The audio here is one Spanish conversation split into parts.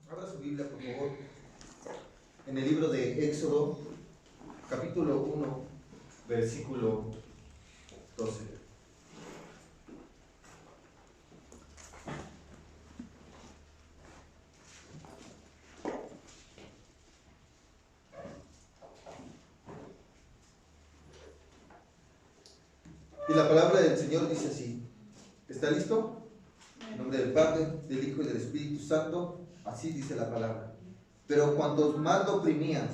Abra su Biblia, por favor, en el libro de Éxodo, capítulo 1, versículo 12. Y la palabra del Señor dice así. ¿Está listo? En nombre del Padre, del Hijo y del Espíritu Santo, así dice la palabra. Pero cuantos más lo oprimían,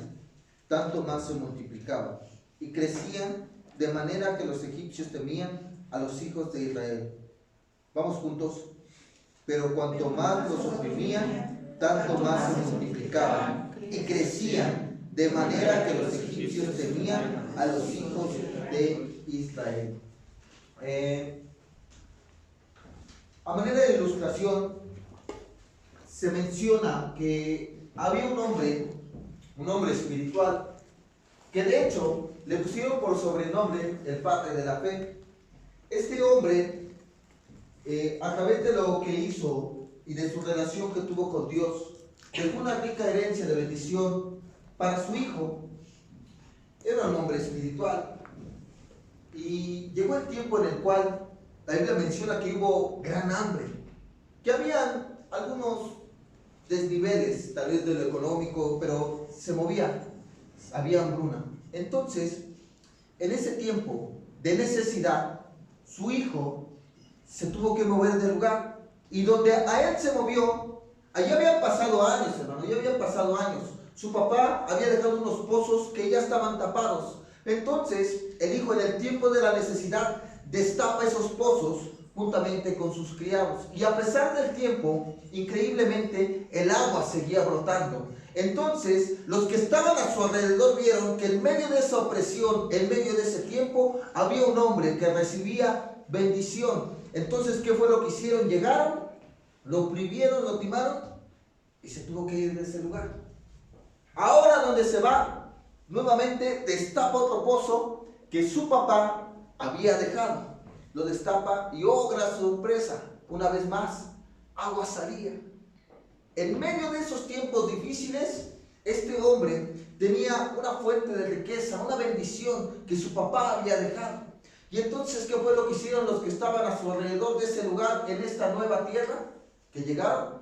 tanto más se multiplicaban y crecían, de manera que los egipcios temían a los hijos de Israel. Vamos juntos. Pero cuanto más los oprimían, tanto más se multiplicaban y crecían, de manera que los egipcios temían a los hijos de Israel. A manera de ilustración, se menciona que había un hombre espiritual, que de hecho le pusieron por sobrenombre el padre de la fe. Este hombre, a través de lo que hizo y de su relación que tuvo con Dios, dejó una rica herencia de bendición para su hijo. Era un hombre espiritual. Y llegó el tiempo en el cual la Biblia menciona que hubo gran hambre, que habían algunos desniveles, tal vez de lo económico, pero se movía, había hambruna. Entonces, en ese tiempo de necesidad, su hijo se tuvo que mover del lugar, y donde a él se movió, allí habían pasado años, hermano, ya habían pasado años. Su papá había dejado unos pozos que ya estaban tapados. Entonces, el hijo en el tiempo de la necesidad destapa esos pozos juntamente con sus criados. Y a pesar del tiempo, increíblemente, el agua seguía brotando. Entonces, los que estaban a su alrededor vieron que en medio de esa opresión, en medio de ese tiempo, había un hombre que recibía bendición. Entonces, ¿qué fue lo que hicieron? Llegaron, lo oprimieron, lo timaron y se tuvo que ir de ese lugar. Ahora, donde se va, nuevamente destapa otro pozo que su papá había dejado. Lo destapa y, oh, gran sorpresa, una vez más, agua salía. En medio de esos tiempos difíciles, este hombre tenía una fuente de riqueza, una bendición que su papá había dejado. Y entonces, ¿qué fue lo que hicieron los que estaban a su alrededor de ese lugar, en esta nueva tierra? Que llegaron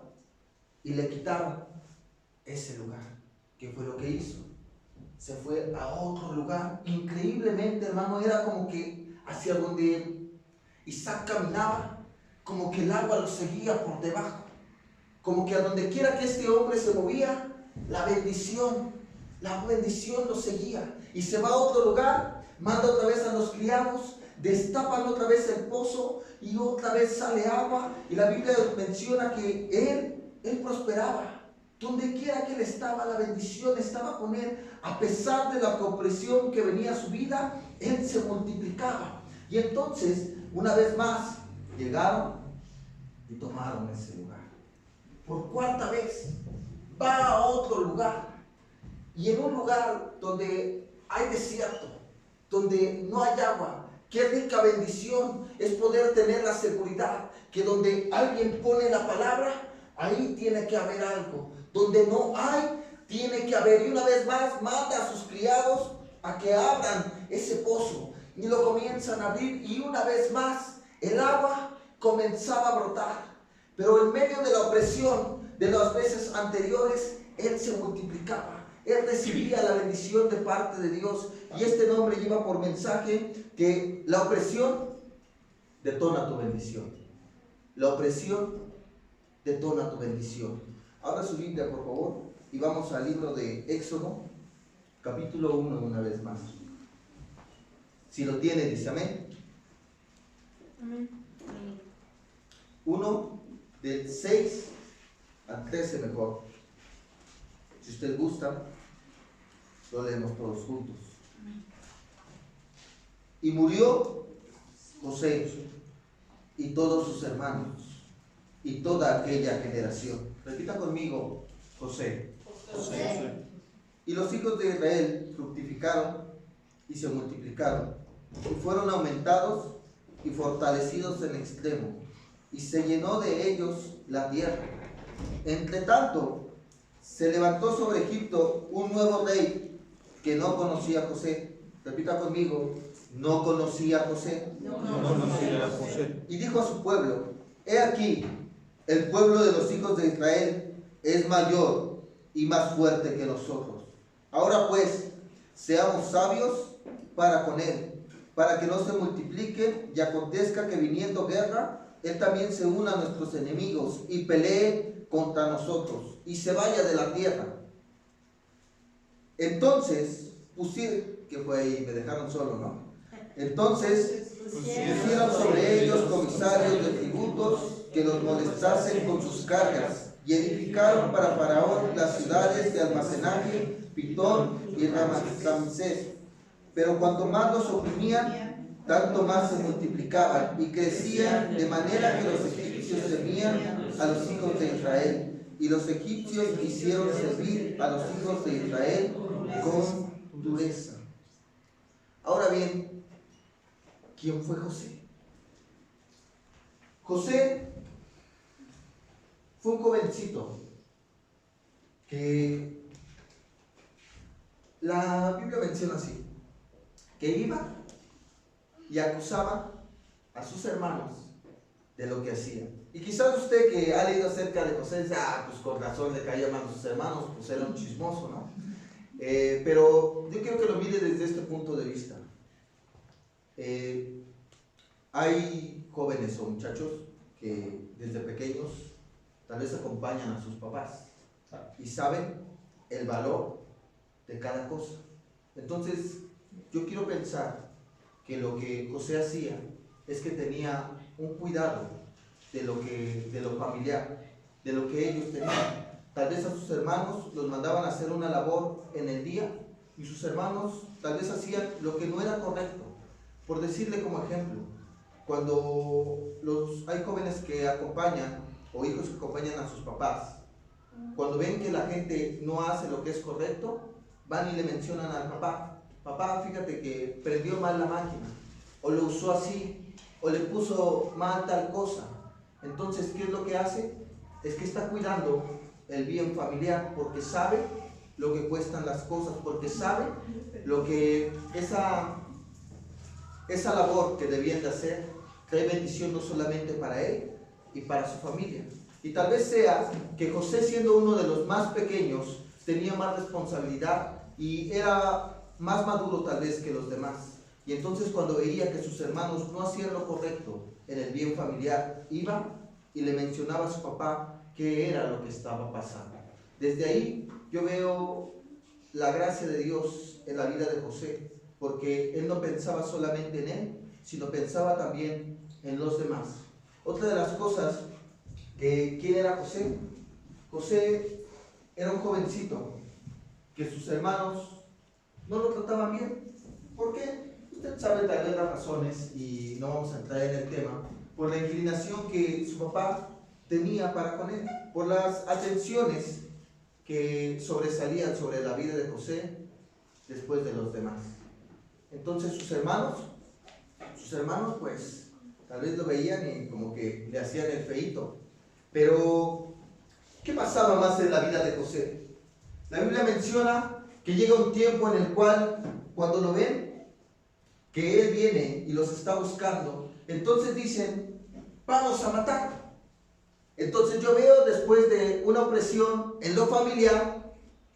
y le quitaron ese lugar. ¿Qué fue lo que hizo? Se fue a otro lugar. Increíblemente, hermano, era como que hacia donde Isaac caminaba, como que el agua lo seguía por debajo, como que a donde quiera que este hombre se movía, la bendición lo seguía. Y se va a otro lugar, manda otra vez a los criados, destapan otra vez el pozo y otra vez sale agua. Y la Biblia menciona que él prosperaba. Donde quiera que él estaba, la bendición estaba con él. A pesar de la opresión que venía a su vida, él se multiplicaba. Y entonces, una vez más, llegaron y tomaron ese lugar. Por cuarta vez, va a otro lugar. Y en un lugar donde hay desierto, donde no hay agua, qué rica bendición es poder tener la seguridad que donde alguien pone la palabra, ahí tiene que haber algo. Donde no hay, tiene que haber. Y una vez más manda a sus criados a que abran ese pozo. Y lo comienzan a abrir. Y una vez más el agua comenzaba a brotar. Pero en medio de la opresión de las veces anteriores, él se multiplicaba. Él recibía la bendición de parte de Dios. Y este nombre lleva por mensaje que la opresión detona tu bendición. La opresión detona tu bendición. Abra su Biblia, por favor, y vamos al libro de Éxodo, capítulo 1, una vez más. Si lo tiene, dice amén. Amén. 1, del 6 al 13 mejor. Si usted gusta, lo leemos todos juntos. Y murió José y todos sus hermanos y toda aquella generación. Repita conmigo, José. José. Y los hijos de Israel fructificaron y se multiplicaron, y fueron aumentados y fortalecidos en extremo, y se llenó de ellos la tierra. Entre tanto, se levantó sobre Egipto un nuevo rey que no conocía a José. Repita conmigo, no conocía a José. No conocía a José. Y dijo a su pueblo, he aquí, el pueblo de los hijos de Israel es mayor y más fuerte que nosotros. Ahora pues, seamos sabios para con él, para que no se multiplique y acontezca que viniendo guerra, él también se una a nuestros enemigos y pelee contra nosotros y se vaya de la tierra. Entonces, que fue ahí, me dejaron solo, ¿no? Entonces, pusieron sobre ellos comisarios de tributos que los molestasen con sus cargas y edificaron para Faraón las ciudades de almacenaje, Pitón y Ramsés. Pero cuanto más los oprimían, tanto más se multiplicaban y crecían, de manera que los egipcios temían a los hijos de Israel. Y los egipcios hicieron servir a los hijos de Israel con dureza. Ahora bien, ¿quién fue José? José fue un jovencito que la Biblia menciona así, que iba y acusaba a sus hermanos de lo que hacían. Y quizás usted que ha leído acerca de José dice, pues con razón le caía mal a sus hermanos, pues era un chismoso, ¿no? Pero yo quiero que lo mire desde este punto de vista. Hay jóvenes o muchachos que desde pequeños tal vez acompañan a sus papás y saben el valor de cada cosa. Entonces, yo quiero pensar que lo que José hacía es que tenía un cuidado de lo familiar, de lo que ellos tenían. Tal vez a sus hermanos los mandaban a hacer una labor en el día y sus hermanos tal vez hacían lo que no era correcto. Por decirle como ejemplo, cuando hay jóvenes que acompañan o hijos que acompañan a sus papás, cuando ven que la gente no hace lo que es correcto, van y le mencionan al papá, papá, fíjate que prendió mal la máquina, o lo usó así, o le puso mal tal cosa. Entonces, ¿qué es lo que hace? Es que está cuidando el bien familiar, porque sabe lo que cuestan las cosas, porque sabe lo que esa labor que debían de hacer trae bendición no solamente para él y para su familia. Y tal vez sea que José, siendo uno de los más pequeños, tenía más responsabilidad y era más maduro tal vez que los demás. Y entonces cuando veía que sus hermanos no hacían lo correcto en el bien familiar, iba y le mencionaba a su papá qué era lo que estaba pasando. Desde ahí yo veo la gracia de Dios en la vida de José, porque él no pensaba solamente en él, sino pensaba también en los demás. Otra de las cosas ¿quién era José? José era un jovencito que sus hermanos no lo trataban bien. ¿Por qué? Usted sabe tal vez las razones y no vamos a entrar en el tema. Por la inclinación que su papá tenía para con él, por las atenciones que sobresalían sobre la vida de José después de los demás. Entonces sus hermanos pues tal vez lo veían y como que le hacían el feíto. Pero, ¿qué pasaba más en la vida de José? La Biblia menciona que llega un tiempo en el cual, cuando lo ven, que él viene y los está buscando, entonces dicen, vamos a matar. Entonces yo veo, después de una opresión en lo familiar,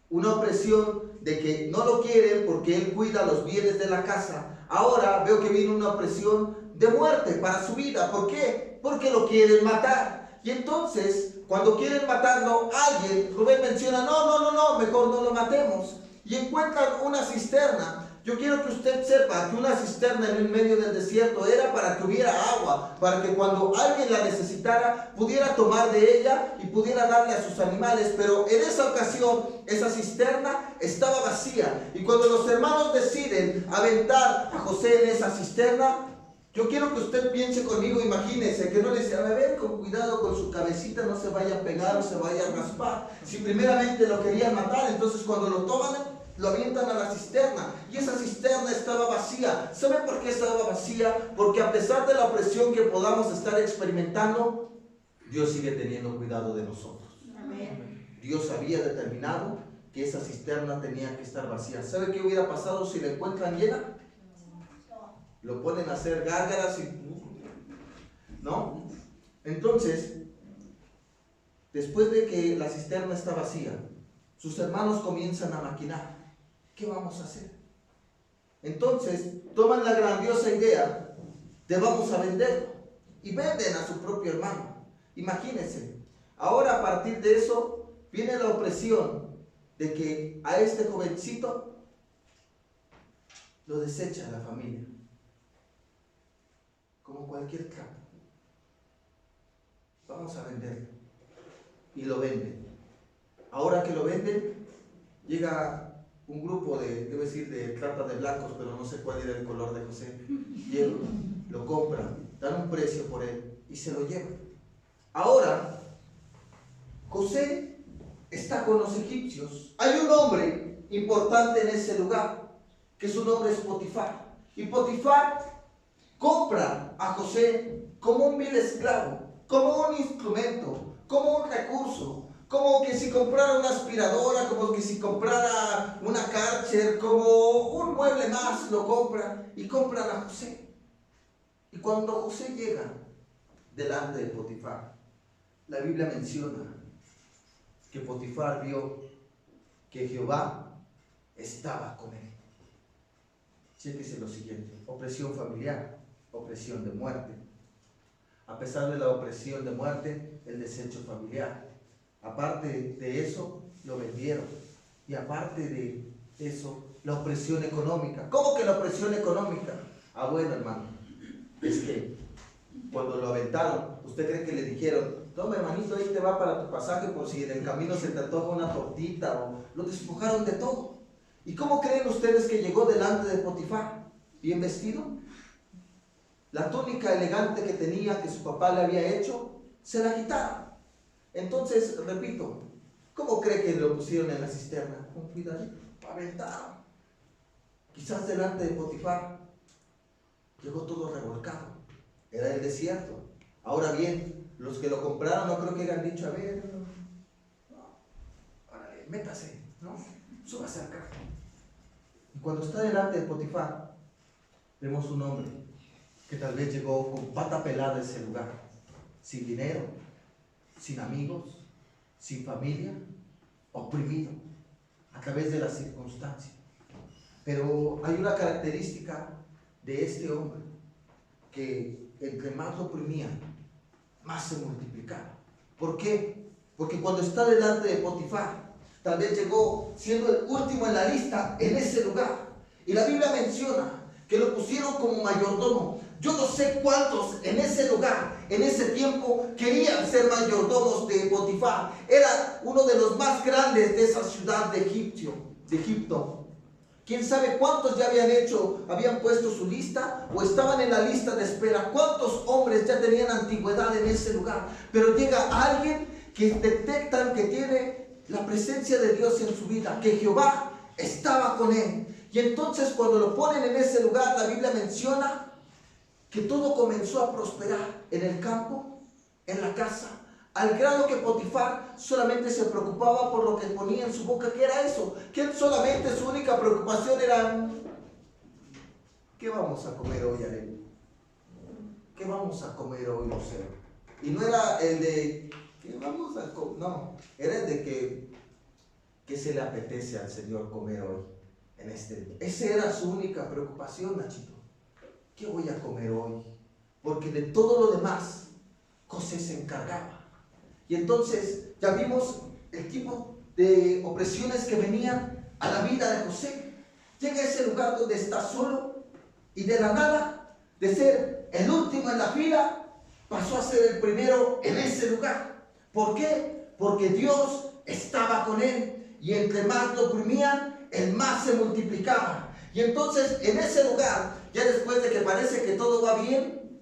una opresión de que no lo quieren porque él cuida los bienes de la casa, ahora veo que viene una opresión de muerte para su vida. ¿Por qué? Porque lo quieren matar. Y entonces, cuando quieren matarlo, Rubén menciona, no, mejor no lo matemos. Y encuentran una cisterna. Yo quiero que usted sepa que una cisterna en el medio del desierto era para que hubiera agua, para que cuando alguien la necesitara, pudiera tomar de ella y pudiera darle a sus animales. Pero en esa ocasión, esa cisterna estaba vacía. Y cuando los hermanos deciden aventar a José en esa cisterna, yo quiero que usted piense conmigo, imagínese, que no le dice, a ver, con cuidado con su cabecita, no se vaya a pegar o se vaya a raspar. Si primeramente lo querían matar, entonces cuando lo toman, lo avientan a la cisterna. Y esa cisterna estaba vacía. ¿Sabe por qué estaba vacía? Porque a pesar de la opresión que podamos estar experimentando, Dios sigue teniendo cuidado de nosotros. Dios había determinado que esa cisterna tenía que estar vacía. ¿Sabe qué hubiera pasado si la encuentran llena? Lo ponen a hacer gárgaras y... ¿no? Entonces, después de que la cisterna está vacía, sus hermanos comienzan a maquinar. ¿Qué vamos a hacer? Entonces, toman la grandiosa idea de vamos a venderlo. Y venden a su propio hermano. Imagínense. Ahora a partir de eso, viene la opresión de que a este jovencito lo desecha la familia. Como cualquier trapo. Vamos a venderlo. Y lo venden. Ahora que lo venden, llega un grupo debo decir, de trata de blancos, pero no sé cuál era el color de José. Llegan, lo compran, dan un precio por él y se lo llevan. Ahora, José está con los egipcios. Hay un hombre importante en ese lugar, que su nombre es Potifar. Y Potifar compra a José como un vil esclavo, como un instrumento, como un recurso, como que si comprara una aspiradora, como que si comprara una Karcher, como un mueble más lo compra y compran a José. Y cuando José llega delante de Potifar, la Biblia menciona que Potifar vio que Jehová estaba con él. Chéquese lo siguiente: opresión familiar, opresión de muerte. A pesar de la opresión de muerte, el desecho familiar. Aparte de eso, lo vendieron. Y aparte de eso, la opresión económica. ¿Cómo que la opresión económica? Ah, bueno, hermano, es que cuando lo aventaron, ¿usted cree que le dijeron, toma, hermanito, ahí te va para tu pasaje por si en el camino se te antoja una tortita? O lo despojaron de todo. ¿Y cómo creen ustedes que llegó delante de Potifar? ¿Bien vestido? La túnica elegante que tenía, que su papá le había hecho, se la quitaron. Entonces, repito, ¿cómo cree que lo pusieron en la cisterna? Con cuidadito, aventaron. Quizás delante de Potifar llegó todo revolcado. Era el desierto. Ahora bien, los que lo compraron no creo que hayan dicho, a ver, órale, métase, ¿no? Súbase acá. Y cuando está delante de Potifar, vemos un hombre que tal vez llegó con pata pelada a ese lugar, sin dinero, sin amigos, sin familia, oprimido a través de las circunstancias. Pero hay una característica de este hombre, que entre más lo oprimían, más se multiplicaba. ¿Por qué? Porque cuando está delante de Potifar, tal vez llegó siendo el último en la lista en ese lugar. Y la Biblia menciona que lo pusieron como mayordomo. Yo no sé cuántos en ese lugar, en ese tiempo, querían ser mayordomos de Potifar. Era uno de los más grandes de esa ciudad de Egipto. ¿Quién sabe cuántos ya habían puesto su lista o estaban en la lista de espera? ¿Cuántos hombres ya tenían antigüedad en ese lugar? Pero llega alguien que detectan que tiene la presencia de Dios en su vida, que Jehová estaba con él. Y entonces cuando lo ponen en ese lugar, la Biblia menciona que todo comenzó a prosperar en el campo, en la casa, al grado que Potifar solamente se preocupaba por lo que ponía en su boca. ¿Qué era eso? Que él solamente, su única preocupación era, ¿qué vamos a comer hoy, Arely? ¿Qué vamos a comer hoy, Lucero? Y no era el de, ¿qué vamos a comer? No, era el de que se le apetece al Señor comer hoy, en este día. Esa era su única preocupación, Nachito. ¿Qué voy a comer hoy? Porque de todo lo demás, José se encargaba. Y entonces ya vimos el tipo de opresiones que venían a la vida de José. Llega a ese lugar donde está solo y de la nada, de ser el último en la fila, pasó a ser el primero en ese lugar. ¿Por qué? Porque Dios estaba con él y entre más lo oprimían, el más se multiplicaba. Y entonces en ese lugar, ya después de que parece que todo va bien,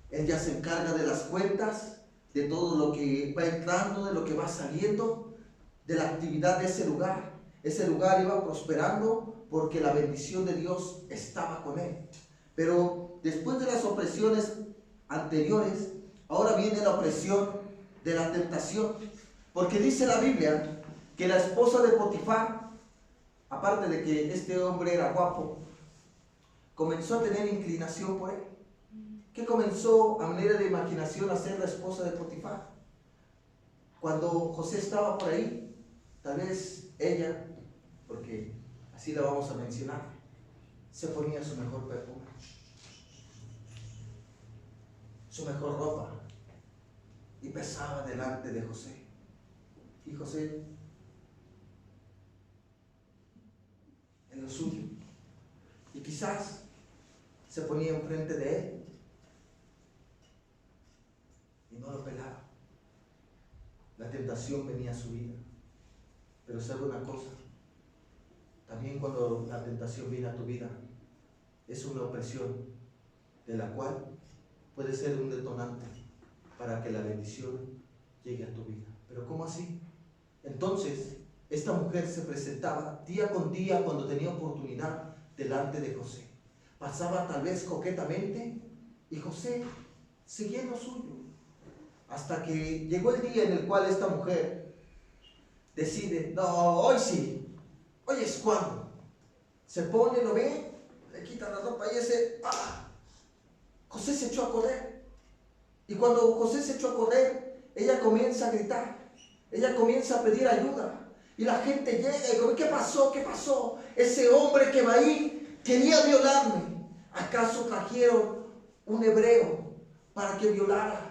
él ya se encarga de las cuentas, de todo lo que va entrando, de lo que va saliendo, de la actividad de ese lugar. Ese lugar iba prosperando porque la bendición de Dios estaba con él. Pero después de las opresiones anteriores, ahora viene la opresión de la tentación. Porque dice la Biblia que la esposa de Potifar, aparte de que este hombre era guapo, comenzó a tener inclinación por él. ¿Qué comenzó a manera de imaginación a ser la esposa de Potifar? Cuando José estaba por ahí, tal vez ella, porque así la vamos a mencionar, se ponía su mejor perfume, su mejor ropa, y pesaba delante de José. Y José, en lo suyo, y quizás se ponía enfrente de él y no lo pelaba. La tentación venía a su vida. Pero sabe una cosa, también cuando la tentación viene a tu vida, es una opresión de la cual puede ser un detonante para que la bendición llegue a tu vida. Pero ¿cómo así? Entonces, esta mujer se presentaba día con día cuando tenía oportunidad delante de José. Pasaba tal vez coquetamente y José seguía en lo suyo. Hasta que llegó el día en el cual esta mujer decide, no, hoy sí, hoy es cuando. Se pone, lo ve, le quita la ropa y José se echó a correr. Y cuando José se echó a correr, ella comienza a gritar, ella comienza a pedir ayuda. Y la gente llega y dice, ¿qué pasó? ¿Qué pasó? Ese hombre que va ahí quería violarme. ¿Acaso trajeron un hebreo para que violara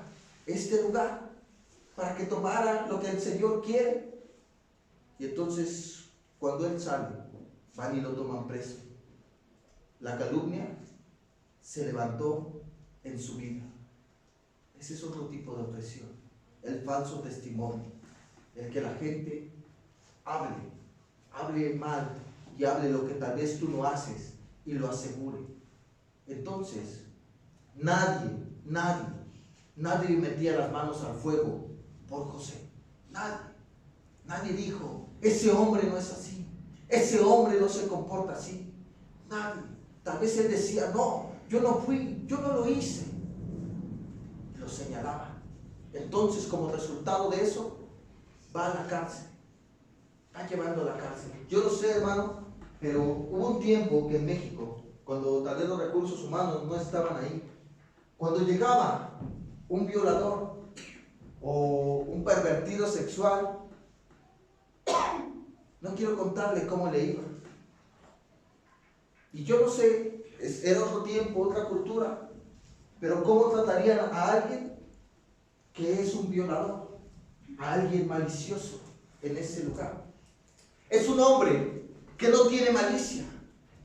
este lugar? Para que tomara lo que el Señor quiere. Y entonces, cuando él sale, van y lo toman preso. La calumnia se levantó en su vida. Ese es otro tipo de opresión. El falso testimonio. El que la gente hable mal y hable lo que tal vez tú no haces y lo asegure. Entonces, nadie metía las manos al fuego por José. Nadie dijo, ese hombre no es así, ese hombre no se comporta así. Nadie. Tal vez él decía, no, yo no fui, yo no lo hice. Y lo señalaba. Entonces, como resultado de eso, va a la cárcel. Va llevando a la cárcel. Yo no sé, hermano, pero hubo un tiempo que en México, cuando tal vez los recursos humanos no estaban ahí, cuando llegaba un violador o un pervertido sexual, no quiero contarle cómo le iba. Y yo no sé, era otro tiempo, otra cultura, pero cómo tratarían a alguien que es un violador, a alguien malicioso en ese lugar. Es un hombre que no tiene malicia,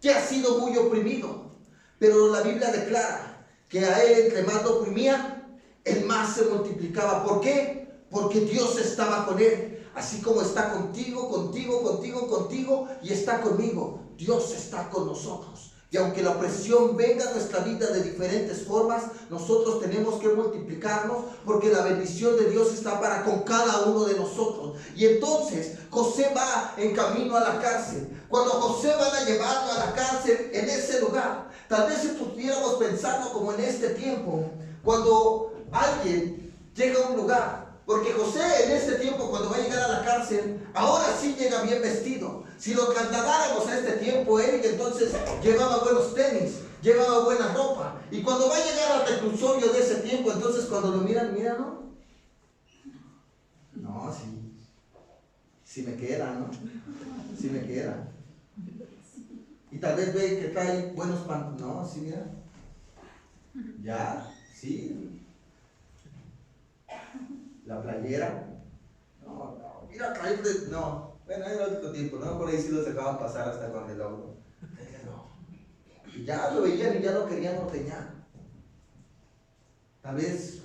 que ha sido muy oprimido, pero la Biblia declara que a él entre más lo oprimían, él más se multiplicaba. ¿Por qué? Porque Dios estaba con él, así como está contigo y está conmigo. Dios está con nosotros. Y aunque la opresión venga a nuestra vida de diferentes formas, nosotros tenemos que multiplicarnos, porque la bendición de Dios está para con cada uno de nosotros. Y entonces José va en camino a la cárcel. Cuando José van a llevarlo a la cárcel en ese lugar, tal vez si pudiéramos pensarlo como en este tiempo, cuando alguien llega a un lugar, porque José en este tiempo, cuando va a llegar a la cárcel, ahora sí llega bien vestido. Si lo trasladáramos a este tiempo, él entonces llevaba buenos tenis, llevaba buena ropa. Y cuando va a llegar al reclusorio de ese tiempo, entonces cuando lo miran, ¿no? No, sí me queda, ¿no? Sí me queda. Y tal vez ve que trae buenos pantalones. No, sí, mira. Ya, sí. La playera. No, mira, trae, no. Bueno, era otro tiempo, ¿no? Por ahí sí los dejaban pasar hasta con el logo. Y ya lo veían y ya lo querían ordeñar. Tal vez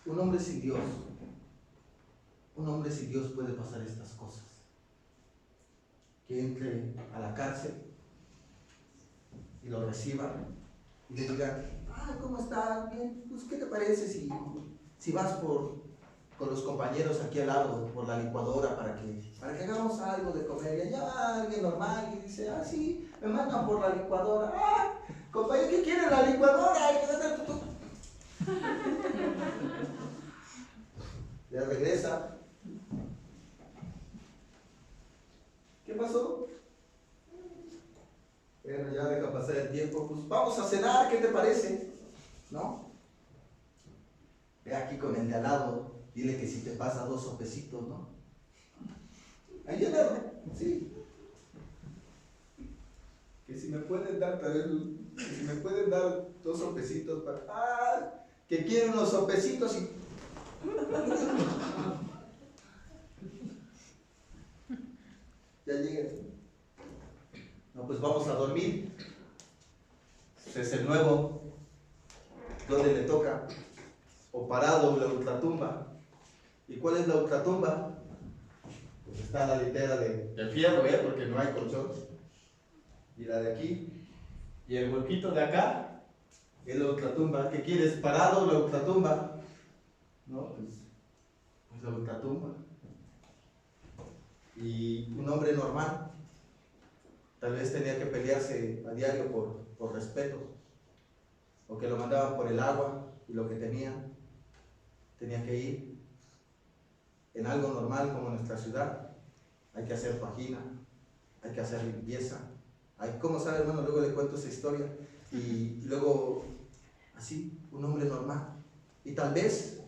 un hombre sin Dios puede pasar estas cosas. Que entre a la cárcel y lo reciban y le digan, ¿cómo estás? Bien, pues ¿qué te parece si vas con los compañeros aquí al lado por la licuadora para que hagamos algo de comer? Y allá va alguien normal y dice, sí, me mandan por la licuadora. Compañero, ¿qué quiere la licuadora? le regresa. ¿Qué pasó? Bueno, ya deja pasar el tiempo, pues vamos a cenar, ¿qué te parece? ¿No? Ve aquí con el de al lado, dile que si te pasa 2 sopecitos, ¿no? Ayúdame, sí. Que si me pueden dar, que si me pueden dar 2 sopecitos para... ¡Ah! Que quiero unos sopecitos y... Ya llegué. No, pues vamos a dormir. Pues es el nuevo. ¿Dónde le toca? O parado, la ultratumba. ¿Y cuál es la ultratumba? Pues está la litera de fierro, porque no hay colchón. Y la de aquí. Y el huequito de acá es la ultratumba. ¿Qué quieres? ¿Parado la ultratumba? No, pues la ultratumba. Y un hombre normal tal vez tenía que pelearse a diario por respeto, o que lo mandaban por el agua y lo que tenía que ir en algo normal como nuestra ciudad. Hay que hacer faxina, hay que hacer limpieza. ¿Cómo sabe, hermano? Luego le cuento esa historia. Y luego, así, un hombre normal. Y tal vez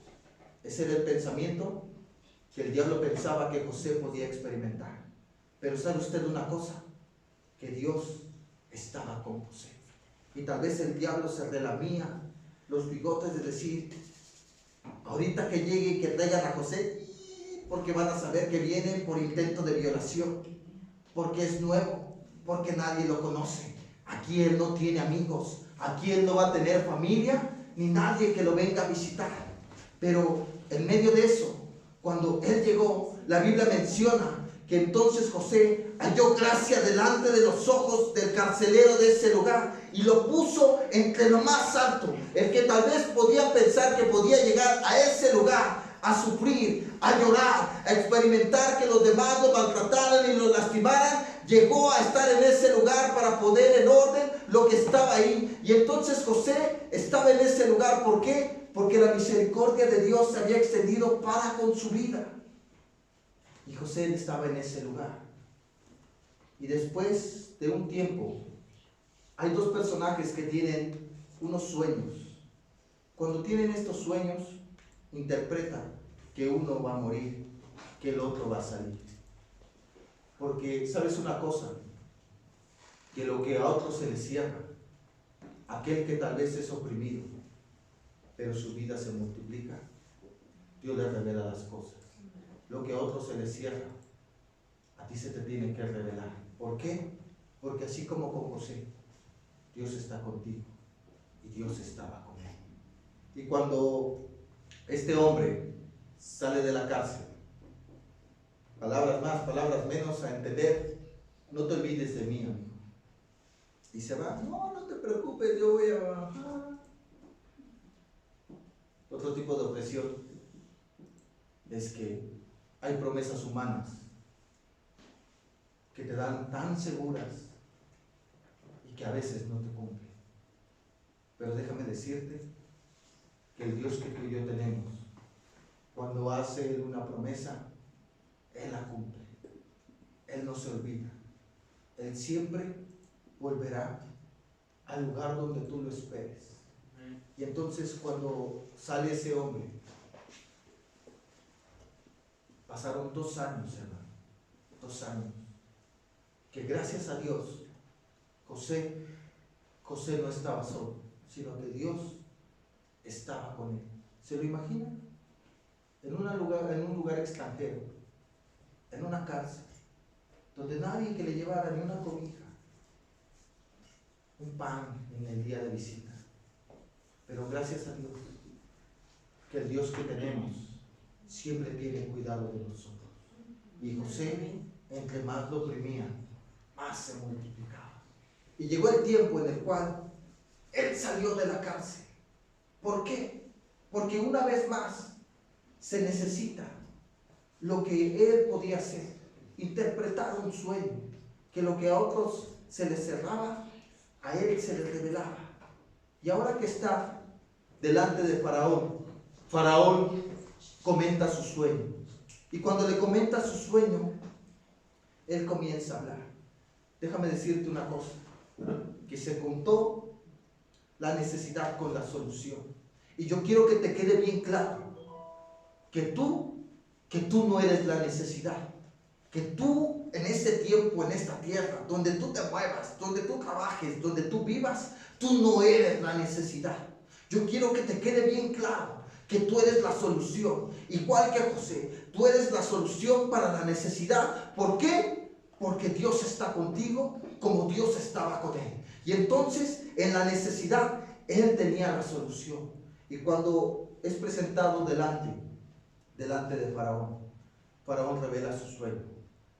ese era el pensamiento que el diablo pensaba que José podía experimentar. Pero ¿sabe usted una cosa? Que Dios estaba con José. Y tal vez el diablo se relamía los bigotes de decir, ahorita que llegue y que traigan a José, porque van a saber que viene por intento de violación, porque es nuevo, porque nadie lo conoce. Aquí él no tiene amigos, aquí él no va a tener familia, ni nadie que lo venga a visitar. Pero en medio de eso, cuando él llegó, la Biblia menciona que entonces José halló gracia delante de los ojos del carcelero de ese lugar y lo puso entre lo más alto. El que tal vez podía pensar que podía llegar a ese lugar a sufrir, a llorar, a experimentar que los demás lo maltrataran y lo lastimaran, llegó a estar en ese lugar para poner en orden lo que estaba ahí. Y entonces José estaba en ese lugar. ¿Por qué? Porque la misericordia de Dios se había extendido para con su vida. Y José estaba en ese lugar. Y después de un tiempo, hay 2 personajes que tienen unos sueños. Cuando tienen estos sueños, interpretan que uno va a morir, que el otro va a salir. Porque, ¿sabes una cosa? Que lo que a otro se le cierra, aquel que tal vez es oprimido, pero su vida se multiplica, Dios le revela las cosas. Lo que a otro se le cierra, a ti se te tiene que revelar. ¿Por qué? Porque así como con José, Dios está contigo y Dios estaba con él. Y cuando este hombre sale de la cárcel, palabras más, palabras menos, a entender, no te olvides de mí, amigo. Y se va, no te preocupes, yo voy a bajar. Otro tipo de opresión es que hay promesas humanas que te dan tan seguras y que a veces no te cumplen. Pero déjame decirte que el Dios que tú y yo tenemos, cuando hace Él una promesa, Él la cumple. Él no se olvida. Él siempre volverá al lugar donde tú lo esperes. Y entonces cuando sale ese hombre, pasaron 2 años, hermano, 2 años, que gracias a Dios, José no estaba solo, sino que Dios estaba con él. ¿Se lo imaginan? En un lugar extranjero, en una cárcel, donde nadie que le llevara ni una cobija, un pan en el día de visita. Pero gracias a Dios, que el Dios que tenemos siempre tiene cuidado de nosotros. Y José, entre más lo oprimía, más se multiplicaba. Y llegó el tiempo en el cual él salió de la cárcel. ¿Por qué? Porque una vez más se necesita lo que él podía hacer, interpretar un sueño, que lo que a otros se les cerraba, a él se les revelaba. Y ahora que está delante de Faraón, Faraón comenta su sueño. Y cuando le comenta su sueño, él comienza a hablar. Déjame decirte una cosa, que se contó la necesidad con la solución. Y yo quiero que te quede bien claro que tú no eres la necesidad. Que tú en este tiempo, en esta tierra, donde tú te muevas, donde tú trabajes, donde tú vivas, tú no eres la necesidad. Yo quiero que te quede bien claro que tú eres la solución. Igual que José, tú eres la solución para la necesidad. ¿Por qué? Porque Dios está contigo como Dios estaba con él. Y entonces, en la necesidad, él tenía la solución. Y cuando es presentado delante de Faraón, Faraón revela su sueño.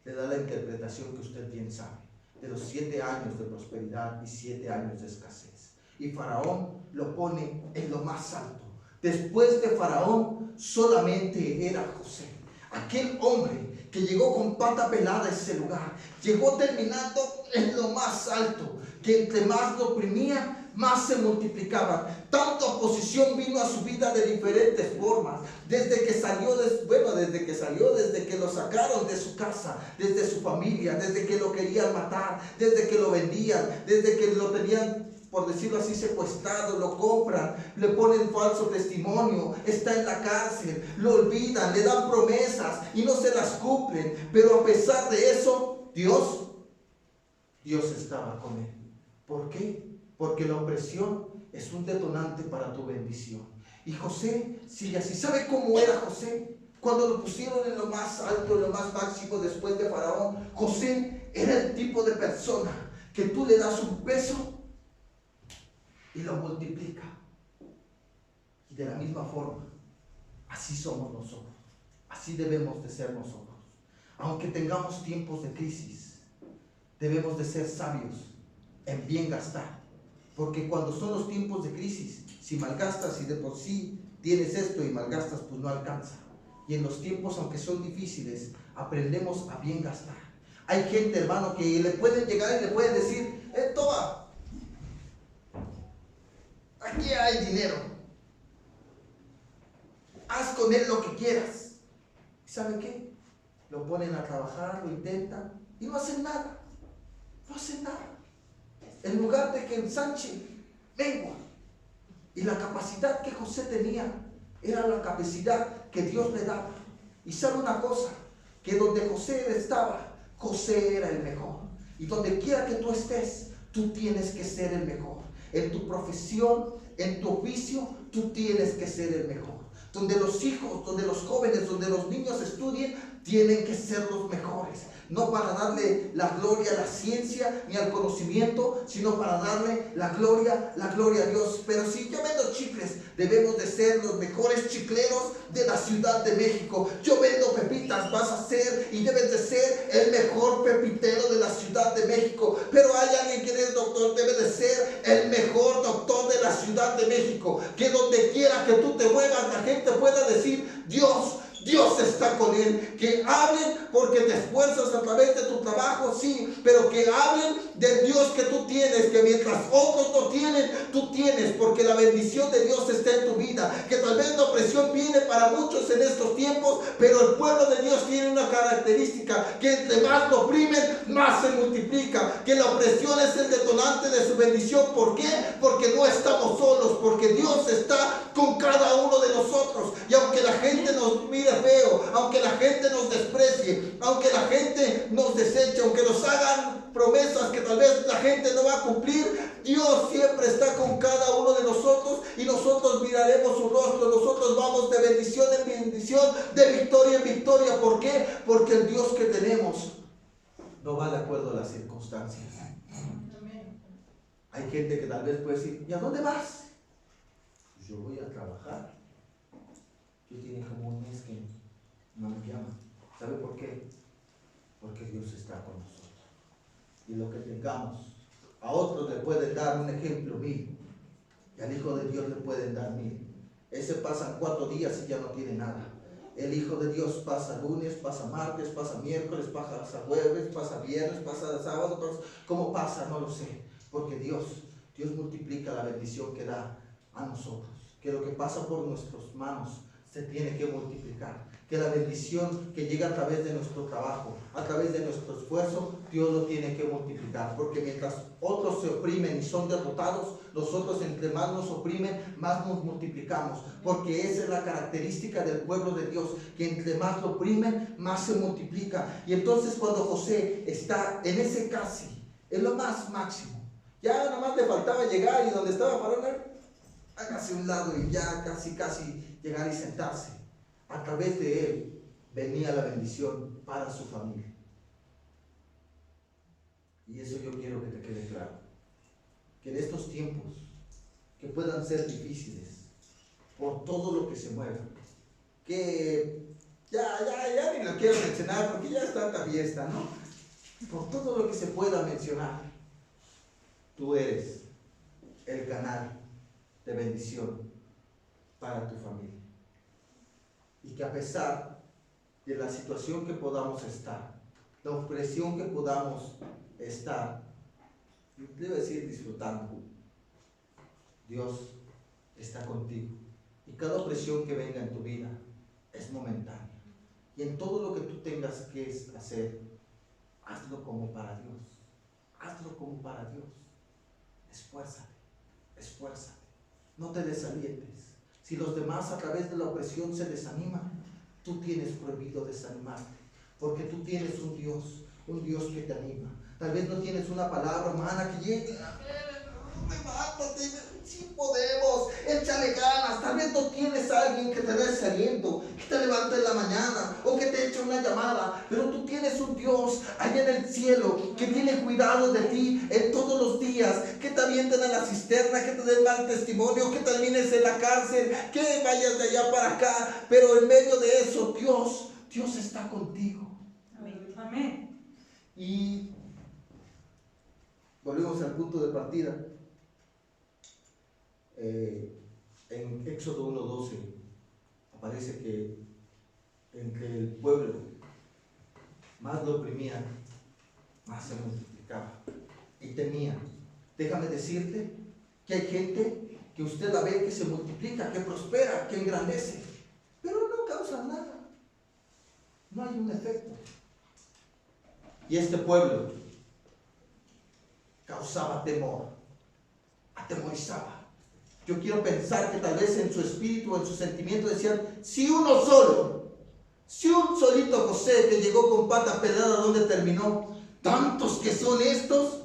Le da la interpretación que usted bien sabe, de los 7 años de prosperidad y 7 años de escasez. Y Faraón lo pone en lo más alto. Después de Faraón solamente era José, aquel hombre que llegó con pata pelada a ese lugar, llegó terminando en lo más alto, que entre más lo oprimía, más se multiplicaban. Tanta oposición vino a su vida de diferentes formas, desde que lo sacaron de su casa, desde su familia, desde que lo querían matar, desde que lo vendían, desde que lo tenían, por decirlo así, secuestrado, lo compran, le ponen falso testimonio, está en la cárcel, lo olvidan, le dan promesas y no se las cumplen. Pero a pesar de eso, Dios estaba con él. ¿Por qué? Porque la opresión es un detonante para tu bendición. Y José sigue así. ¿Sabe cómo era José? Cuando lo pusieron en lo más alto, en lo más máximo después de Faraón, José era el tipo de persona que tú le das un peso y lo multiplica. Y de la misma forma, así somos nosotros. Así debemos de ser nosotros. Aunque tengamos tiempos de crisis, debemos de ser sabios en bien gastar. Porque cuando son los tiempos de crisis, si malgastas y de por sí tienes esto y malgastas, pues no alcanza. Y en los tiempos, aunque son difíciles, aprendemos a bien gastar. Hay gente, hermano, que le pueden llegar y le pueden decir, toma, aquí hay dinero, haz con él lo que quieras. ¿Y sabe qué? Lo ponen a trabajar, lo intentan y no hacen nada. No hacen nada. En lugar de que ensanche, mengua. Y la capacidad que José tenía era la capacidad que Dios le daba. Y sabe una cosa, que donde José estaba, José era el mejor. Y donde quiera que tú estés, tú tienes que ser el mejor. En tu profesión, en tu oficio, tú tienes que ser el mejor. Donde los hijos, donde los jóvenes, donde los niños estudien, tienen que ser los mejores. No para darle la gloria a la ciencia ni al conocimiento, sino para darle la gloria a Dios. Pero si yo vendo chicles, debemos de ser los mejores chicleros de la Ciudad de México. Yo vendo pepitas, vas a ser y debes de ser el mejor pepitero de la Ciudad de México. Pero hay alguien que es doctor, debe de ser el mejor doctor de la Ciudad de México. Que donde quiera que tú te muevas, la gente pueda decir, Dios está con él. Que hablen porque te esfuerzas a través de tu trabajo, sí, pero que hablen del Dios que tú tienes, que mientras otros no tienen, tú tienes, porque la bendición de Dios está en tu vida. Que tal vez la opresión viene para muchos en estos tiempos, pero el pueblo de Dios tiene una característica, que entre más lo oprimen, más se multiplica. Que la opresión es el detonante de su bendición. ¿Por qué? Porque no estamos solos, porque Dios está con cada uno de nosotros. Y aunque la gente nos mire feo, aunque la gente nos desprecie, aunque la gente nos deseche, aunque nos hagan promesas que tal vez la gente no va a cumplir, Dios siempre está con cada uno de nosotros y nosotros miraremos su rostro. Nosotros vamos de bendición en bendición, de victoria en victoria. ¿Por qué? Porque el Dios que tenemos no va de acuerdo a las circunstancias. Hay gente que tal vez puede decir, ¿y a dónde vas? Pues yo voy a trabajar. Yo tiene como un mes que no me llama. ¿Sabe por qué? Porque Dios está con nosotros. Y lo que tengamos, a otros le pueden dar un ejemplo 1000. Y al Hijo de Dios le pueden dar 1000. Ese pasan 4 días y ya no tiene nada. El Hijo de Dios pasa lunes, pasa martes, pasa miércoles, pasa jueves, pasa viernes, pasa sábado. ¿Cómo pasa? No lo sé. Porque Dios multiplica la bendición que da a nosotros. Que lo que pasa por nuestras manos se tiene que multiplicar. Que la bendición que llega a través de nuestro trabajo, a través de nuestro esfuerzo, Dios lo tiene que multiplicar. Porque mientras otros se oprimen y son derrotados, nosotros entre más nos oprimen, más nos multiplicamos. Porque esa es la característica del pueblo de Dios, que entre más lo oprimen, más se multiplica. Y entonces cuando José está en ese casi, en lo más máximo, ya nada más le faltaba llegar y donde estaba Faraón, hágase un lado y ya casi llegar y sentarse. A través de él venía la bendición para su familia. Y eso yo quiero que te quede claro. Que en estos tiempos, que puedan ser difíciles, por todo lo que se mueve, que ya ni lo quiero mencionar porque ya es tanta fiesta, ¿no? Por todo lo que se pueda mencionar, tú eres el canal de bendición para tu familia. Y que a pesar de la situación que podamos estar, la opresión que podamos estar, debo decir disfrutando, Dios está contigo. Y cada opresión que venga en tu vida es momentánea. Y en todo lo que tú tengas que hacer, hazlo como para Dios. Hazlo como para Dios. Esfuérzate. No te desalientes. Si los demás a través de la opresión se desaniman, tú tienes prohibido desanimarte, porque tú tienes un Dios que te anima. Tal vez no tienes una palabra humana que llegue, levántate, sí podemos, échale ganas. Tal vez no tienes a alguien que te dé ese aliento, que te levante en la mañana o que te eche una llamada, pero tú tienes un Dios allá en el cielo que tiene cuidado de ti en todos los días, que te avienten a la cisterna, que te den mal testimonio, que termines en la cárcel, que vayas de allá para acá, pero en medio de eso Dios está contigo. Amén. Y volvemos al punto de partida. En Éxodo 1:12 aparece que entre el pueblo más lo oprimían, más se multiplicaba y temían. Déjame decirte que hay gente que usted la ve que se multiplica, que prospera, que engrandece, pero no causa nada, no hay un efecto. Y este pueblo causaba temor, atemorizaba. Yo quiero pensar que tal vez en su espíritu o en su sentimiento decían, si un solito José que llegó con pata pelada, ¿dónde terminó? Tantos que son estos,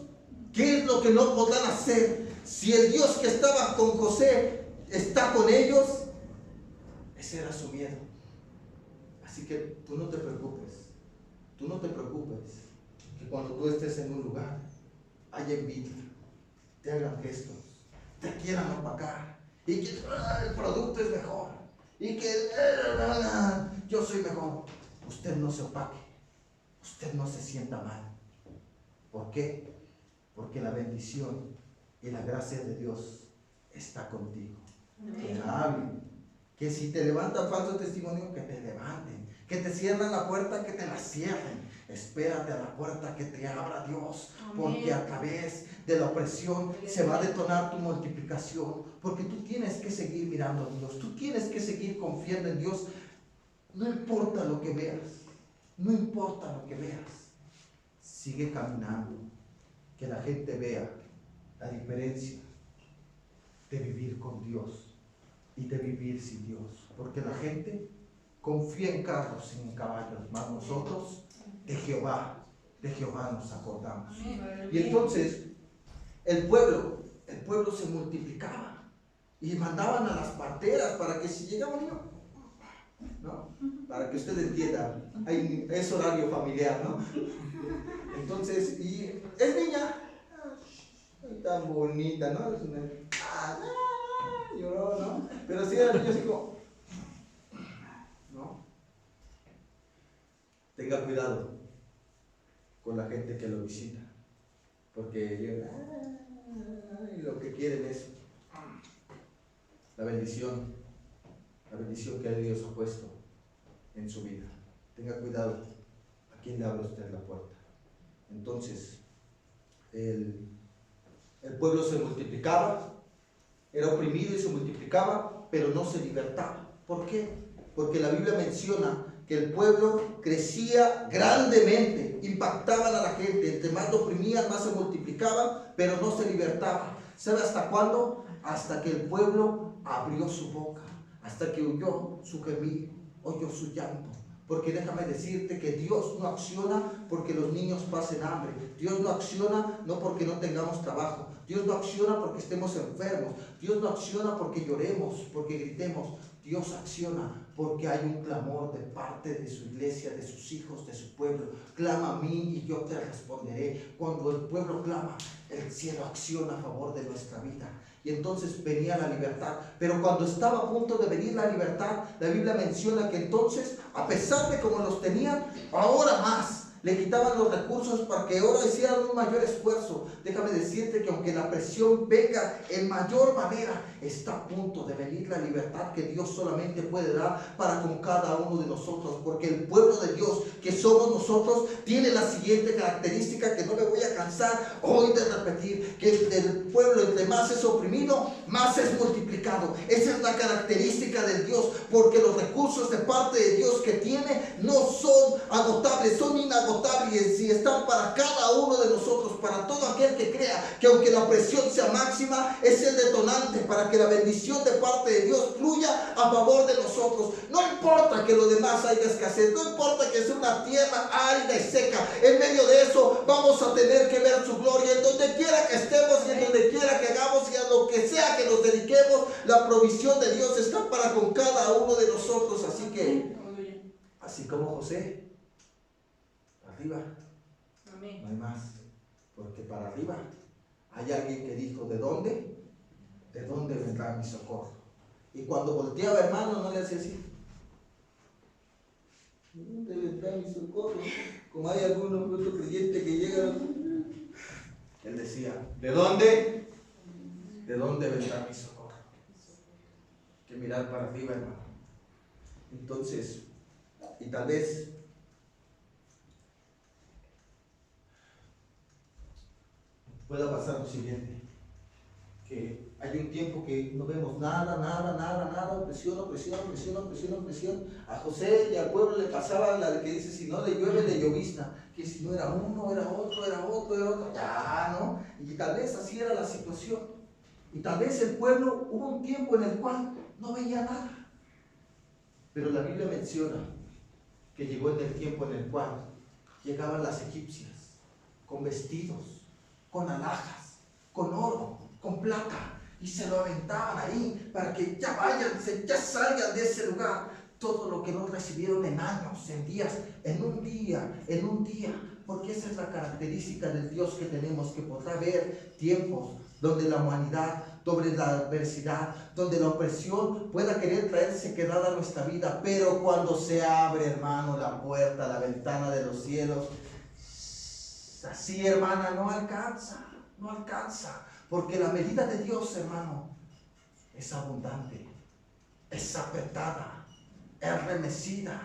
¿qué es lo que no podrán hacer? Si el Dios que estaba con José está con ellos, ese era su miedo. Así que tú no te preocupes, que cuando tú estés en un lugar, haya envidia, te hagan gestos, te quieran opacar y que el producto es mejor y que yo soy mejor. Usted no se opaque, usted no se sienta mal. ¿Por qué? Porque la bendición y la gracia de Dios está contigo. Que hablen, que si te levantan falso testimonio, que te levanten, que te cierran la puerta, que te la cierren. Espérate a la puerta que te abra Dios, porque a través de la opresión se va a detonar tu multiplicación, porque tú tienes que seguir mirando a Dios, tú tienes que seguir confiando en Dios. No importa lo que veas, sigue caminando, que la gente vea la diferencia de vivir con Dios y de vivir sin Dios, porque la gente confía en carros y en caballos, mas nosotros de Jehová nos acordamos. Y entonces el pueblo se multiplicaba y mandaban a las parteras para que si llegaba un niño, ¿no? Para que usted entienda, es horario familiar, ¿no? Entonces, y es niña, tan bonita, ¿no? Es una, lloró, ¿no? Pero sí era niño así como, ¿no? Tenga cuidado con la gente que lo visita, porque lo que quieren es la bendición que Dios ha puesto en su vida. Tenga cuidado a quién le abre usted la puerta. Entonces, el pueblo se multiplicaba, era oprimido y se multiplicaba, pero no se libertaba. ¿Por qué? porque la Biblia menciona que el pueblo crecía grandemente, impactaban a la gente, entre más lo oprimían, más se multiplicaban, pero no se libertaban. ¿Sabe hasta cuándo? Hasta que el pueblo abrió su boca, hasta que oyó su gemido, oyó su llanto. Porque déjame decirte que Dios no acciona porque los niños pasen hambre. Dios no acciona no porque no tengamos trabajo. Dios no acciona porque estemos enfermos. Dios no acciona porque lloremos, porque gritemos. Dios acciona porque hay un clamor de parte de su iglesia, de sus hijos, de su pueblo. Clama a mí y yo te responderé. Cuando el pueblo clama, el cielo acciona a favor de nuestra vida. Y entonces venía la libertad. Pero cuando estaba a punto de venir la libertad, la Biblia menciona que entonces, a pesar de cómo los tenían, ahora más le quitaban los recursos para que ahora hicieran un mayor esfuerzo. Déjame decirte que aunque la presión venga en mayor manera, está a punto de venir la libertad que Dios solamente puede dar para con cada uno de nosotros. Porque el pueblo de Dios que somos nosotros tiene la siguiente característica que no me voy a cansar hoy de repetir: que el pueblo, entre más es oprimido, más es multiplicado. Esa es la característica de Dios, porque los recursos de parte de Dios que tiene no son agotables, son inagotables, y están para cada uno de nosotros, para todo aquel que crea que aunque la presión sea máxima, es el detonante para que la bendición de parte de Dios fluya a favor de nosotros. No importa que lo demás haya escasez, no importa que sea una tierra árida y seca, en medio de eso vamos a tener que ver su gloria en donde quiera que estemos y en donde quiera que hagamos y a lo que sea que nos dediquemos. La provisión de Dios está para con cada uno de nosotros. Así que, así como José, arriba, Amén. no hay más, porque para arriba hay alguien que dijo: ¿de dónde? ¿De dónde vendrá mi socorro? Y cuando volteaba, hermano, no le hacía así: ¿de dónde vendrá mi socorro? Como hay algunos otros creyentes que llegan, él decía: ¿de dónde? ¿De dónde vendrá mi socorro? Hay que mirar para arriba, hermano. Entonces, y tal vez pueda pasar lo siguiente: que hay un tiempo que no vemos nada, presión. A José y al pueblo le pasaba la de que dice: si no le llueve, le llovizna. Que si no era uno, era otro, ya, ¿no? Y tal vez así era la situación. Y tal vez el pueblo, hubo un tiempo en el cual no veía nada. Pero la Biblia menciona que llegó en el tiempo en el cual llegaban las egipcias con vestidos, con alhajas, con oro, con plata, y se lo aventaban ahí para que ya vayan, ya salgan de ese lugar. Todo lo que no recibieron en años, en días, en un día, porque esa es la característica del Dios que tenemos, que podrá haber tiempos donde la humanidad, donde la adversidad, donde la opresión pueda querer traer sequedad a nuestra vida, pero cuando se abre, hermano, la puerta, la ventana de los cielos, así, hermana, no alcanza, porque la medida de Dios, hermano, es abundante, es apretada, es remecida.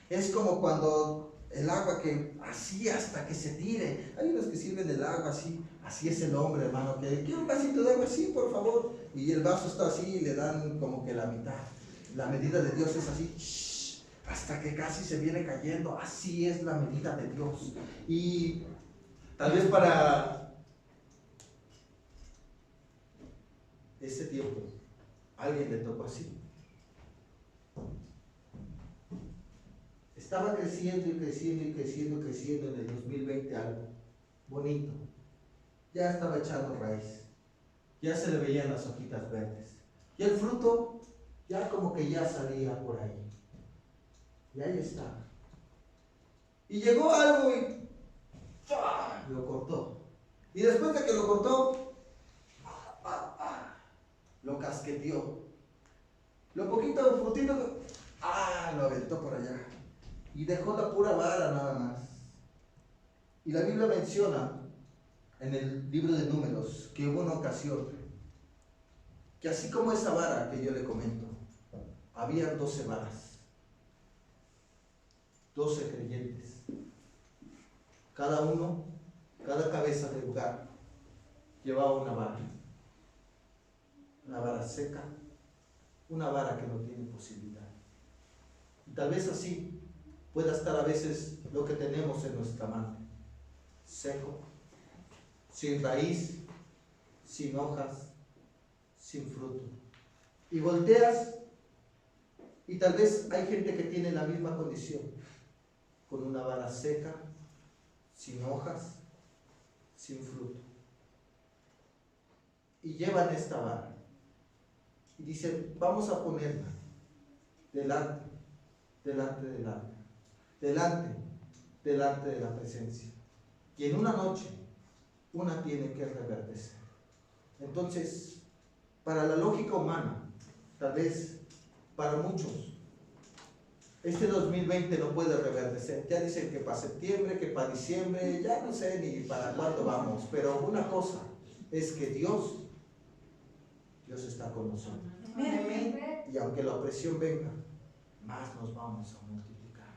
Es como cuando el agua que así hasta que se tire. Hay unos que sirven el agua así es el hombre, hermano, que quiero un vasito de agua, sí, por favor, y el vaso está así y le dan como que la mitad. La medida de Dios es así, hasta que casi se viene cayendo. Así es la medida de Dios. Y tal vez para ese tiempo alguien le tocó así. Estaba creciendo en el 2020 algo bonito. Ya estaba echando raíz. Ya se le veían las hojitas verdes. Y el fruto ya como que ya salía por ahí. Y ahí está. Y llegó algo y lo cortó. Y después de que lo cortó, lo casqueteó. Lo poquito de frutito, lo aventó por allá. Y dejó la pura vara nada más. Y la Biblia menciona en el libro de Números que hubo una ocasión que así como esa vara que yo le comento, había 12 varas, 12 creyentes. Cada cabeza del lugar llevaba una vara seca, una vara que no tiene posibilidad. Y tal vez así pueda estar a veces lo que tenemos en nuestra mano, seco, sin raíz, sin hojas, sin fruto. Y volteas y tal vez hay gente que tiene la misma condición, con una vara seca, sin hojas, sin fruto. Y llevan esta vara y dicen, vamos a ponerla delante de la presencia. Y en una noche, una tiene que reverdecer. Entonces, para la lógica humana, tal vez para muchos, este 2020 no puede reverdecer. Ya dicen que para septiembre, que para diciembre, ya no sé ni para cuándo vamos. Pero una cosa es que Dios está con nosotros. Y aunque la opresión venga, más nos vamos a multiplicar.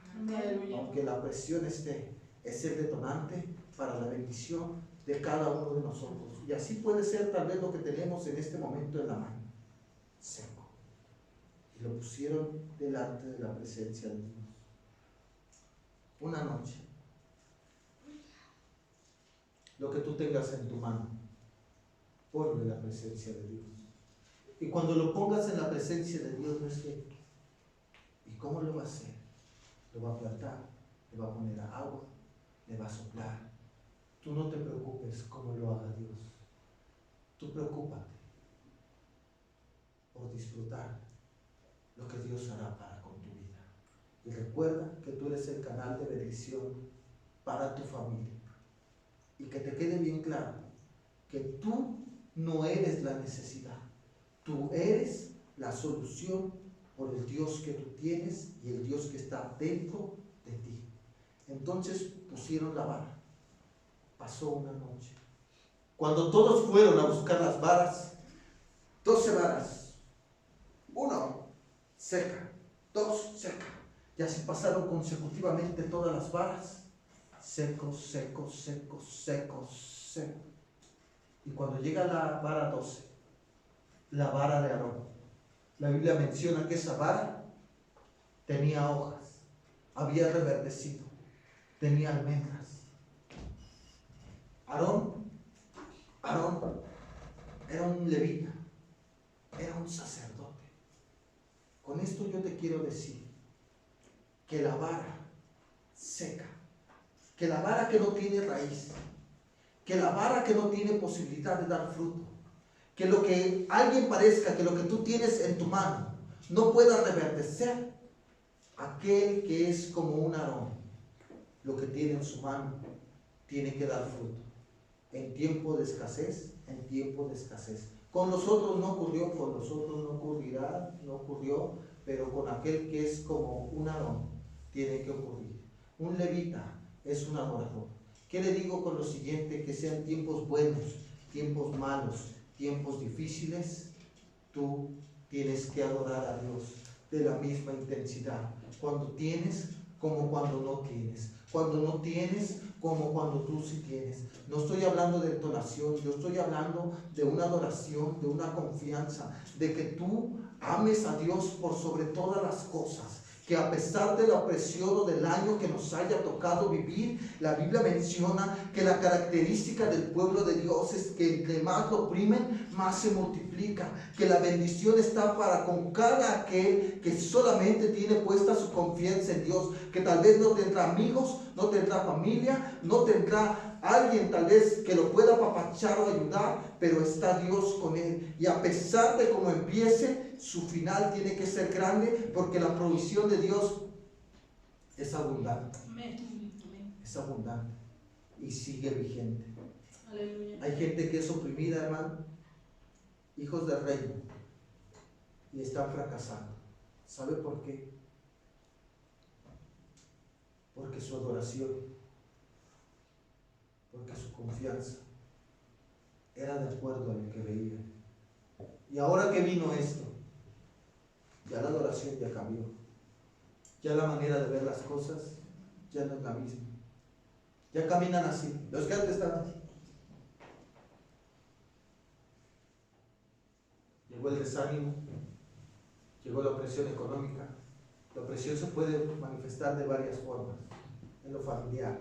Aunque la presión esté, es el detonante para la bendición de cada uno de nosotros. Y así puede ser tal vez lo que tenemos en este momento en la mano, seco. Y lo pusieron delante de la presencia de Dios. Una noche, lo que tú tengas en tu mano, ponlo en la presencia de Dios. Y cuando lo pongas en la presencia de Dios, no es que, ¿y cómo lo va a hacer? Lo va a plantar, le va a poner agua, le va a soplar. Tú no te preocupes cómo lo haga Dios. Tú preocúpate por disfrutar lo que Dios hará para con tu vida. Y recuerda que tú eres el canal de bendición para tu familia. Y que te quede bien claro que tú no eres la necesidad. Tú eres la solución por el Dios que tú tienes y el Dios que está dentro de ti. Entonces pusieron la vara. Pasó una noche. Cuando todos fueron a buscar las varas, 12 varas. 1 seca, 2 seca. Y así pasaron consecutivamente todas las varas. Seco, seco, seco, seco, seco. Y cuando llega la vara 12, la vara de Aarón, la Biblia menciona que esa vara tenía hojas, había reverdecido, tenía almendras. Aarón era un levita, era un sacerdote. Con esto yo te quiero decir que la vara seca, que la vara que no tiene raíz, que la vara que no tiene posibilidad de dar fruto, que lo que alguien parezca que lo que tú tienes en tu mano no pueda reverdecer, aquel que es como un Aarón, lo que tiene en su mano tiene que dar fruto. En tiempo de escasez, en tiempo de escasez. Con los otros no ocurrió, con los otros no ocurrirá, no ocurrió, pero con aquel que es como un Aarón tiene que ocurrir. Un levita es un adorador. ¿Qué le digo con lo siguiente? Que sean tiempos buenos, tiempos malos, tiempos difíciles, tú tienes que adorar a Dios de la misma intensidad. Cuando tienes como cuando no tienes. Cuando no tienes como cuando tú sí tienes. No estoy hablando de entonación, yo estoy hablando de una adoración, de una confianza, de que tú ames a Dios por sobre todas las cosas. Que a pesar de la opresión o del año que nos haya tocado vivir, la Biblia menciona que la característica del pueblo de Dios es que entre más lo oprimen, más se multiplica. Que la bendición está para con cada aquel que solamente tiene puesta su confianza en Dios. Que tal vez no tendrá amigos, no tendrá familia, no tendrá alguien tal vez que lo pueda apapachar o ayudar, pero está Dios con él. Y a pesar de cómo empiece, su final tiene que ser grande, porque la provisión de Dios es abundante. Es abundante y sigue vigente. Aleluya. Hay gente que es oprimida, hermano, hijos del reino, y están fracasando. ¿Sabe por qué? Porque su adoración, porque su confianza era de acuerdo a lo que veían. Y ahora que vino esto, ya la adoración ya cambió. Ya la manera de ver las cosas ya no es la misma. Ya caminan así. Los que antes estaban así. Llegó el desánimo, llegó la presión económica, La opresión se puede manifestar de varias formas, en lo familiar,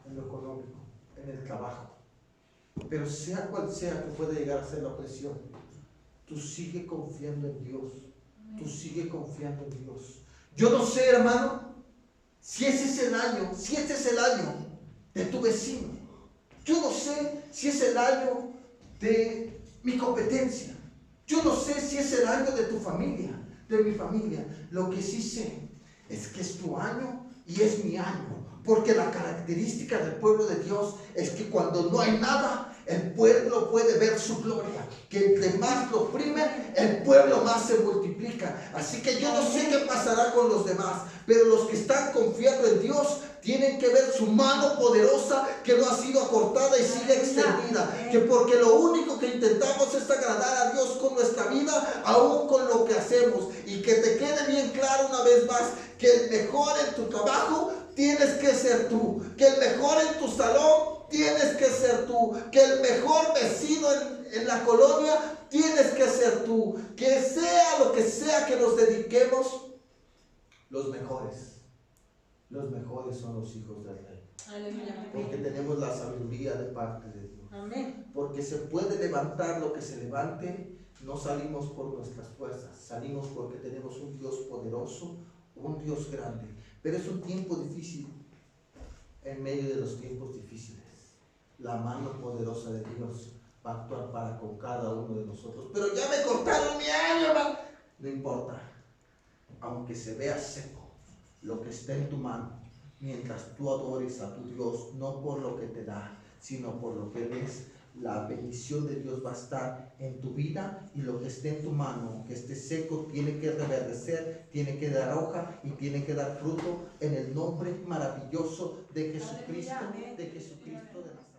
en lo económico, en el trabajo. Pero sea cual sea que pueda llegar a ser la opresión, tú sigue confiando en Dios. Tú sigue confiando en Dios. Yo no sé, hermano, si ese es el año, si este es el año de tu vecino. Yo no sé si es el año de mi competencia. Yo no sé si es el año de tu familia, de mi familia. Lo que sí sé es que es tu año y es mi año. Porque la característica del pueblo de Dios es que cuando no hay nada, el pueblo puede ver su gloria. Que entre más lo oprimen, el pueblo más se multiplica. Así que yo no sé qué pasará con los demás, pero los que están confiando en Dios tienen que ver su mano poderosa que no ha sido acortada y sigue extendida. Que porque lo único que intentamos es agradar a Dios con nuestra vida, aún con lo que hacemos. Y que te quede bien claro una vez más que el mejor en tu trabajo tienes que ser tú. Que el mejor en tu salón tienes que ser tú. Que el mejor vecino en la colonia tienes que ser tú. Que sea lo que sea que nos dediquemos, los mejores son los hijos del Rey. Aleluya. Porque tenemos la sabiduría de parte de Dios. Amén. Porque se puede levantar lo que se levante. No salimos por nuestras fuerzas, salimos porque tenemos un Dios poderoso, un Dios grande. Pero es un tiempo difícil. En medio de los tiempos difíciles, la mano poderosa de Dios va a actuar para con cada uno de nosotros. Pero ya me cortaron mi año, hermano. No importa, aunque se vea seco, lo que está en tu mano, mientras tú adores a tu Dios, no por lo que te da, sino por lo que ves, la bendición de Dios va a estar en tu vida, y lo que esté en tu mano, que esté seco, tiene que reverdecer, tiene que dar hoja y tiene que dar fruto en el nombre maravilloso de Jesucristo, de Nazaret.